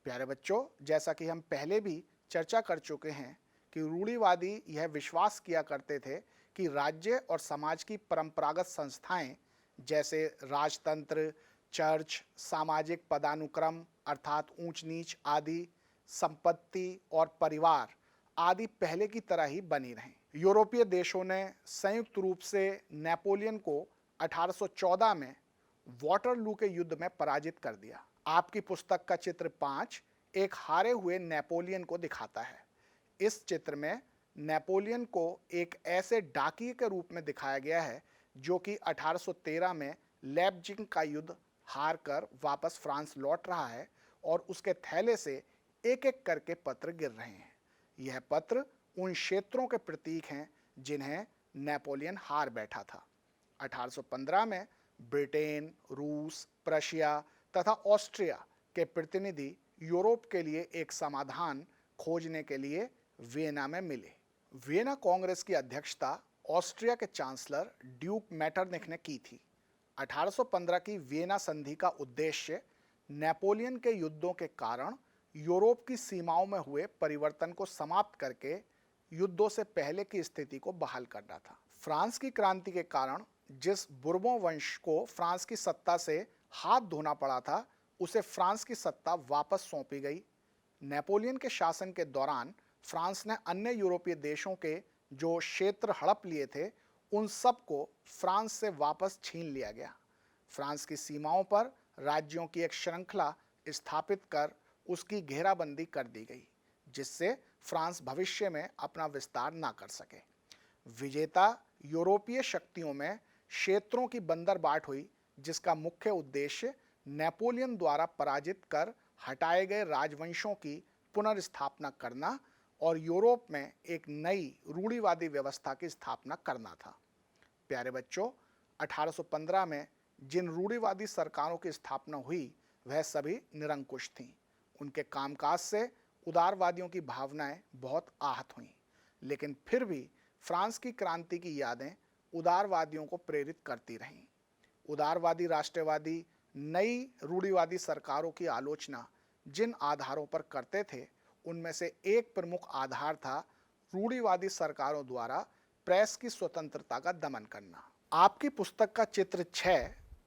प्यारे बच्चों, जैसा कि हम पहले भी चर्चा कर चुके हैं कि रूढ़िवादी यह विश्वास किया करते थे कि राज्य और समाज की परंपरागत संस्थाएं जैसे राजतंत्र, चर्च, सामाजिक पदानुक्रम अर्थात ऊंच नीच आदि, संपत्ति और परिवार आदि पहले की तरह ही बनी रहें। यूरोपीय देशों ने संयुक्त रूप से नेपोलियन को 1814 में वाटरलू के युद्ध में पराजित कर दिया। आपकी पुस्तक का चित्र 5 एक हारे हुए नेपोलियन को दिखाता है। इस चित्र में नेपोलियन को एक ऐसे डाकिये के रूप में दिखाया गया है जो कि 1813 में लेप्जिग का युद्ध हार कर वापस फ्रांस लौट रहा है और उसके थैले से एक एक करके पत्र गिर रहे हैं। यह पत्र उन क्षेत्रों के प्रतीक हैं जिन्हें नेपोलियन हार बैठा था। 1815 में ब्रिटेन, रूस, प्रशिया तथा ऑस्ट्रिया के प्रतिनिधि यूरोप के लिए एक समाधान खोजने के लिए वियना में मिले। वियना कांग्रेस की अध्यक्षता ऑस्ट्रिया के चांसलर ड्यूक मेटरनिख ने की थी। 1815 की वियना संधि का उद्देश्य नेपोलियन के युद्धों के कारण यूरोप की सीमाओं में हुए परिवर्तन को समाप्त करके युद्धों से पहले की स्थिति को बहाल करना था। फ्रांस की क्रांति के कारण जिस बुर्बों वंश को फ्रांस की सत्ता से हाथ धोना पड़ा था, उसे फ्रांस की सत्ता वापस सौंपी गई। नेपोलियन के शासन के दौरान फ्रांस ने अन्य यूरोपीय देशों के जो क्षेत्र हड़प लिए थे, उन सब को फ्रांस से वापस छीन लिया गया। फ्रांस की सीमाओं पर राज्यों की एक श्रृंखला स्थापित कर उसकी घेराबंदी कर दी गई, जिससे फ्रांस भविष्य में अपना विस्तार ना कर सके। विजेता यूरोपीय शक्तियों में क्षेत्रों की बंदरबाट हुई, जिसका मुख्य उद्देश्य नेपोलियन द्वारा पराजित कर हटाए गए राजवंशों की पुनर्स्थापना करना और यूरोप में एक नई रूढ़िवादी व्यवस्था की स्थापना करना था। प्यारे बच्चों, 1815 में जिन रूढ़िवादी सरकारों की स्थापना हुई वह सभी निरंकुश थीं। उनके कामकाज से उदारवादियों की भावनाएं बहुत आहत हुईं, लेकिन फिर भी फ्रांस की क्रांति की यादें उदारवादियों को प्रेरित करती रहीं। उदारवादी राष्ट्रवादी नई रूढ़िवादी सरकारों की आलोचना जिन आधारों पर करते थे, उनमें से एक प्रमुख आधार था रूढ़िवादी सरकारों द्वारा प्रेस की स्वतंत्रता का दमन करना। आपकी पुस्तक का चित्र 6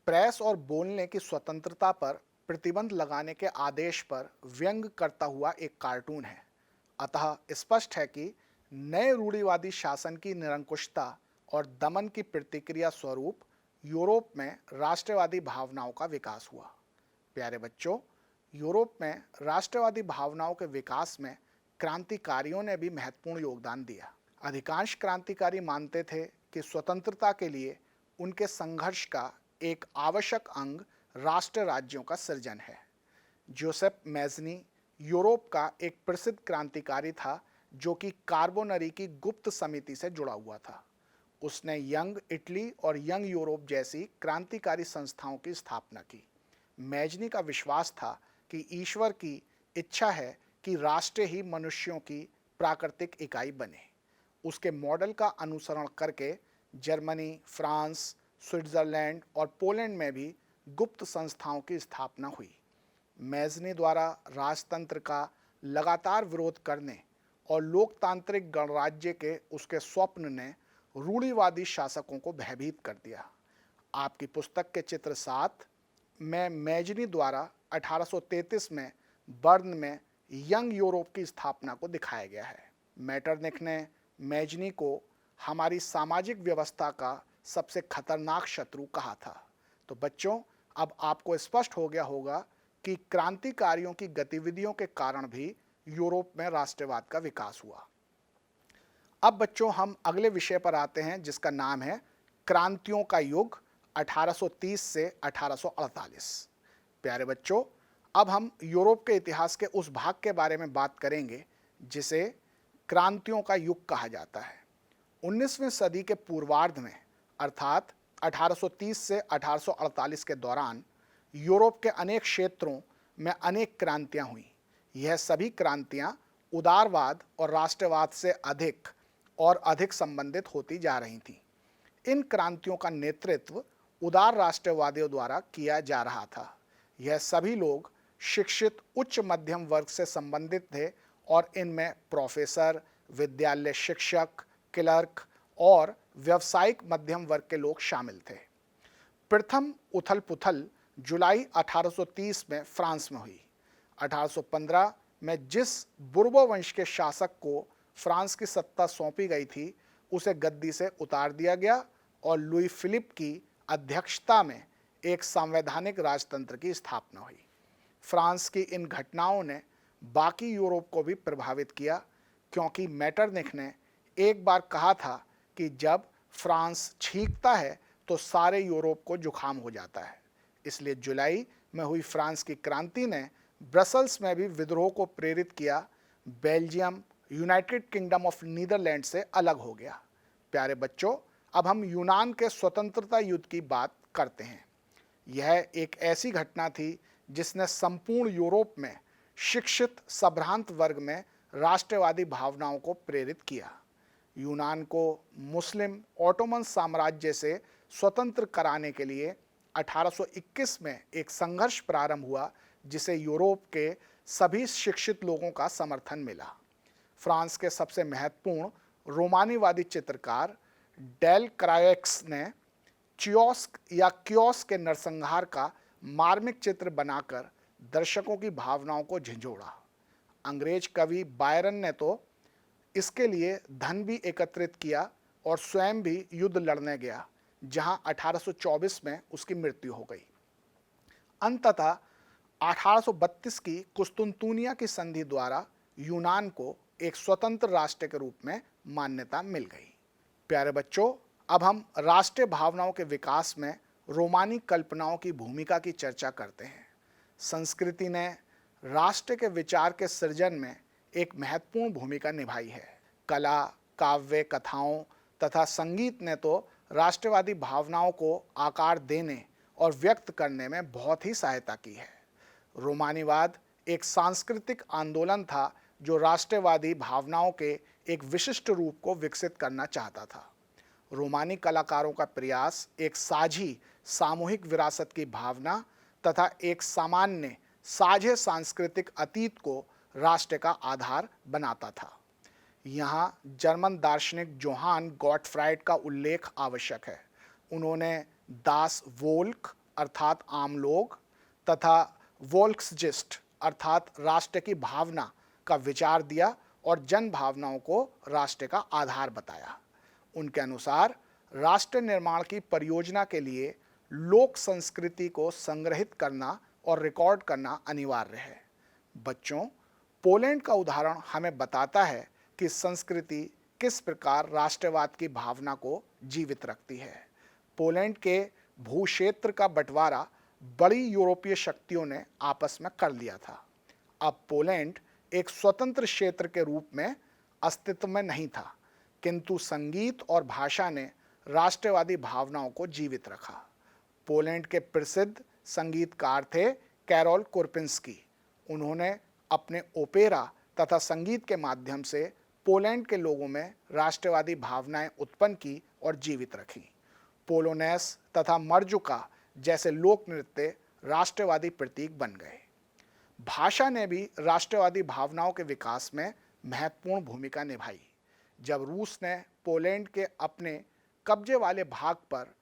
प्रेस और बोलने की स्वतंत्रता पर प्रतिबंध लगाने के आदेश पर व्यंग करता हुआ एक कार्टून है। अतः स्पष्ट है कि नए रूढ़िवादी शासन की निरंकुशता और दमन की प्रतिक्रिया स्वरूप यूरोप में राष्ट्रवादी भावनाओं का विकास हुआ। प्यारे बच्चों, यूरोप में राष्ट्रवादी भावनाओं के विकास में क्रांतिकारियों ने भी महत्वपूर्ण योगदान दिया। अधिकांश क्रांतिकारी मानते थे कि स्वतंत्रता के लिए उनके संघर्ष का एक आवश्यक अंग राष्ट्र राज्यों का सृजन है। जोसेफ मैज़नी यूरोप का एक प्रसिद्ध क्रांतिकारी था जो कि कार्बोनरी की गुप्त समिति से जुड़ा हुआ था। उसने यंग इटली और यंग यूरोप जैसी क्रांतिकारी संस्थाओं की स्थापना की। मैज़नी का विश्वास था कि ईश्वर की इच्छा है कि राष्ट्र ही मनुष्यों की प्राकृतिक इकाई बने। उसके मॉडल का अनुसरण करके जर्मनी, फ्रांस, स्विट्जरलैंड और पोलैंड में भी गुप्त संस्थाओं की स्थापना हुई। मैज़नी द्वारा राजतंत्र का लगातार विरोध करने और लोकतांत्रिक गणराज्य के उसके स्वप्न ने रूढ़िवादी शासकों को भयभीत कर दिया। आपकी पुस्तक के चित्र 7 में मैज़नी द्वारा 1833 में बर्न में यंग यूरोप की स्थापना को दिखाया गया है। मेटरनिख ने मैज़नी को हमारी सामाजिक व्यवस्था का सबसे खतरनाक शत्रु कहा था। तो बच्चों, अब आपको स्पष्ट हो गया होगा कि क्रांतिकारियों की गतिविधियों के कारण भी यूरोप में राष्ट्रवाद का विकास हुआ। अब बच्चों, हम अगले विषय पर आते हैं जिसका नाम है क्रांतियों का युग 1830 से 1848। प्यारे बच्चों, अब हम यूरोप के इतिहास के उस भाग के बारे में बात करेंगे जिसे क्रांतियों का युग कहा जाता है। 19वीं सदी के पूर्वार्ध में अर्थात 1830 से 1848 के दौरान यूरोप के अनेक क्षेत्रों में अनेक क्रांतियां हुईं। यह सभी क्रांतियां उदारवाद और राष्ट्रवाद से अधिक और अधिक संबंधित होती जा रही थीं। इन क्रांतियों का नेतृत्व उदार राष्ट्रवादियों द्वारा किया जा रहा था। यह सभी लोग शिक्षित उच्च मध्यम वर्ग से संबंधित थे और इनमें प्रोफेसर, विद्यालय शिक्षक, क्लर्क और व्यावसायिक मध्यम वर्ग के लोग शामिल थे। प्रथम उथल पुथल जुलाई 1830 में फ्रांस में हुई। 1815 में जिस बुर्बो वंश के शासक को फ्रांस की सत्ता सौंपी गई थी उसे गद्दी से उतार दिया गया और लुई फिलिप की अध्यक्षता में एक संवैधानिक राजतंत्र की स्थापना हुई। फ्रांस की इन घटनाओं ने बाकी यूरोप को भी प्रभावित किया, क्योंकि मेटरनिख ने एक बार कहा था कि जब फ्रांस छींकता है तो सारे यूरोप को जुकाम हो जाता है। इसलिए जुलाई में हुई फ्रांस की क्रांति ने ब्रसल्स में भी विद्रोह को प्रेरित किया। Belgium United Kingdom of Netherland से अलग हो गया। प्यारे बच्चों, अब हम यूनान के स्वतंत्रता युद्ध की बात करते हैं। यह एक ऐसी घटना थी जिसने संपूर्ण यूरोप में शिक्षित संभ्रांत वर्ग में राष्ट्रवादी भावनाओं को प्रेरित किया। यूनान को मुस्लिम ऑटोमन साम्राज्य से स्वतंत्र कराने के लिए 1821 में एक संघर्ष प्रारंभ हुआ, जिसे यूरोप के सभी शिक्षित लोगों का समर्थन मिला। फ्रांस के सबसे महत्वपूर्ण रोमानीवादी चित्रकार डेल क्रायक्स ने क्योस के नरसंहार का मार्मिक चित्र बनाकर दर्शकों की भावनाओं को झंझोड़ा। अंग्रेज कवि बायरन ने तो इसके लिए धन भी एकत्रित किया और स्वयं भी युद्ध लड़ने गया, जहां 1824 में उसकी मृत्यु हो गई। अंततः 1832 की कुस्तुनतुनिया की संधि द्वारा यूनान को एक स्वतंत्र राष्ट्र के रूप में मान्यता मिल गई। प्यारे बच्चों, अब हम राष्ट्रीय भावनाओं के विकास में रोमानी कल्पनाओं की भूमिका की चर्चा करते हैं। संस्कृति ने राष्ट्र के विचार के सृजन में एक महत्वपूर्ण भूमिका निभाई है। कला, काव्य, कथाओं तथा संगीत ने तो राष्ट्रवादी भावनाओं को आकार देने और व्यक्त करने में बहुत ही सहायता की है। रोमानीवाद एक सांस्कृतिक आंदोलन था जो राष्ट्रवादी भावनाओं के एक विशिष्ट रूप को विकसित करना चाहता था। रोमानी कलाकारों का प्रयास एक साझी सामूहिक विरासत की भावना तथा एक सामान्य साझे सांस्कृतिक अतीत को राष्ट्र का आधार बनाता था। यहाँ जर्मन दार्शनिक जोहान गॉटफ्राइड का उल्लेख आवश्यक है। उन्होंने दास वोल्क अर्थात आम लोग तथा वोल्क्सजिस्ट अर्थात राष्ट्र की भावना का विचार दिया और जन भावनाओं को राष्ट्र का आधार बताया। उनके अनुसार राष्ट्र निर्माण की परियोजना के लिए लोक संस्कृति को संग्रहित करना और रिकॉर्ड करना अनिवार्य है। बच्चों, पोलैंड का उदाहरण हमें बताता है कि संस्कृति किस प्रकार राष्ट्रवाद की भावना को जीवित रखती है। पोलैंड के भूक्षेत्र का बंटवारा बड़ी यूरोपीय शक्तियों ने आपस में कर लिया था। अब पोलैंड एक स्वतंत्र क्षेत्र के रूप में अस्तित्व में नहीं था, किंतु संगीत और भाषा ने राष्ट्रवादी भावनाओं को जीवित रखा। पोलैंड के प्रसिद्ध संगीतकार थे कैरोल कोरपिंस्की। उन्होंने अपने ओपेरा तथा संगीत के माध्यम से पोलैंड के लोगों में राष्ट्रवादी भावनाएं उत्पन्न की और जीवित रखी। पोलोनेस तथा मर्जुका जैसे लोक नृत्य राष्ट्रवादी प्रतीक बन गए। भाषा ने भी राष्ट्रवादी भावनाओं के विकास में महत्वपूर्ण भूमिका निभाई। जब रूस ने पोलैंड के अपने कब्जे वाले भाग पर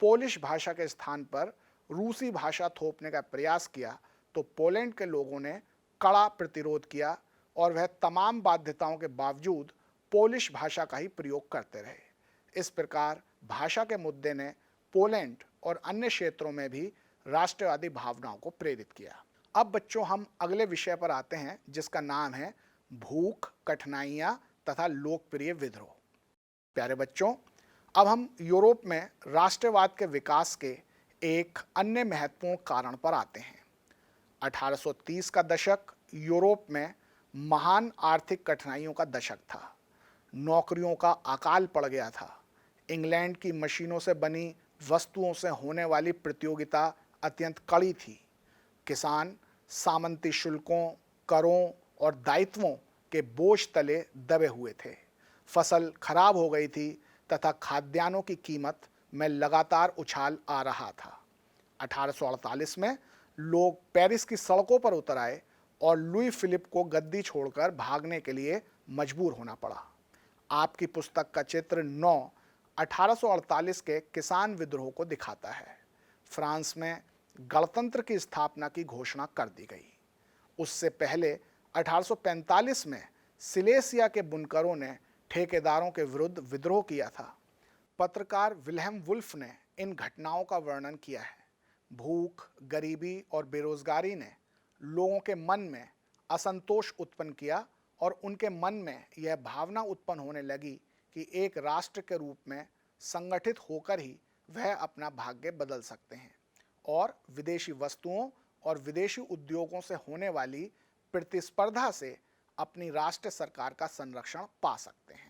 पोलिश भाषा के स्थान पर रूसी भाषा थोपने का प्रयास किया, तो पोलैंड के लोगों ने कड़ा प्रतिरोध किया और वह तमाम बाध्यताओं के बावजूद पोलिश भाषा का ही प्रयोग करते रहे। इस प्रकार भाषा के मुद्दे ने पोलैंड और अन्य क्षेत्रों में भी राष्ट्रवादी भावनाओं को प्रेरित किया। अब बच्चों, हम अगले विषय पर आते हैं, जिसका नाम है भूख, कठिनाइयाँ तथा लोकप्रिय विद्रोह। प्यारे बच्चों, अब हम यूरोप में राष्ट्रवाद के विकास के एक अन्य महत्वपूर्ण कारण पर आते हैं। 1830 का दशक यूरोप में महान आर्थिक कठिनाइयों का दशक था। नौकरियों का अकाल पड़ गया था। इंग्लैंड की मशीनों से बनी वस्तुओं से होने वाली प्रतियोगिता अत्यंत कड़ी थी। किसान सामंती शुल्कों, करों और दायित्वों के बोझ तले दबे हुए थे। फसल खराब हो गई थी तथा खाद्यान्नों की कीमत में लगातार उछाल आ रहा था। 1848 में लोग पेरिस की सड़कों पर उतर आए और लुई फिलिप को गद्दी छोड़कर भागने के लिए मजबूर होना पड़ा। आपकी पुस्तक का चित्र 9 1848 के किसान विद्रोह को दिखाता है। फ्रांस में गणतंत्र की स्थापना की घोषणा कर दी गई। उससे पहले 1845 में सिलेसिया के बुनकरों ने ठेकेदारों के विरुद्ध विद्रोह किया था। पत्रकार विल्हेम वुल्फ ने इन घटनाओं का वर्णन किया है। भूख, गरीबी और बेरोजगारी ने लोगों के मन में असंतोष उत्पन्न किया और उनके मन में यह भावना उत्पन्न होने लगी कि एक राष्ट्र के रूप में संगठित होकर ही वह अपना भाग्य बदल सकते हैं और विदेशी वस्तुओं और विदेशी उद्योगों से होने वाली प्रतिस्पर्धा से अपनी राष्ट्र सरकार का संरक्षण पा सकते हैं।